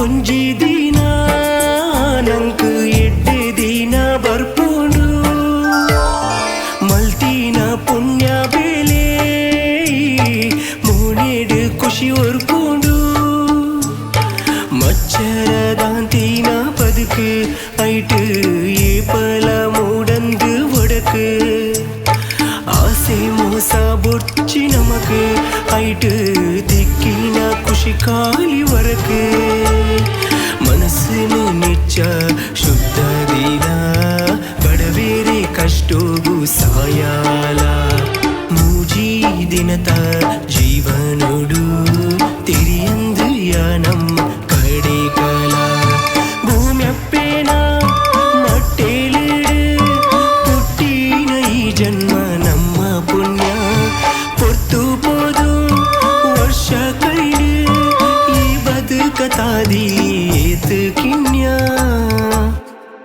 ಒಂಜಿ ದಿನ ನಂಕ್ ಎಡ್ಡೆ ದಿನ ಬರ್ಪುಂಡು ಮಲ್ತಿನ ಪುಣ್ಯ ಬೇಲೆ ಮೂನೆಡು ಖುಷಿ ಒರ್ಪುಂಡು ಮಚ್ಚರದಾಂತಿನ ಬದುಕು ಐಟು ಏಪಲ ಮೂಡಂದು ಒಡಕು ಆಸೆ ಮೋಸ ಬೊಚ್ಚಿ ನಮಕ್ ಐಟು ದಿಕ್ಕಿನ ಖುಷಿ ಕಾಲಿ ವರಕು ಮನಸ್ಸಿನ ನಿಚ್ಚ ಶುದ್ಧ ದಿನ ಬಡವೇರೆ ಕಷ್ಟೋಗು ಸಾಯಾಲ ಮೂಜಿ ದಿನತ ಜೀವನೋಡು ತಿರಿಯಂದು ನಮ್ಮ ಕಡೆ ಕಾಲ ಭೂಮ್ಯಪ್ಪೇನ ಮಟ್ಟೇಲಿಡು ಪುಟ್ಟಿನ ಈ ಜನ್ಮ ನಮ್ಮ ಪುಣ್ಯ ಪೊರ್ತು ಪೋದು ವರ್ಷ ಕೈಡು ಈ ಬದುಕತಾದಿ ಏತು ಕಿಣ್ಯ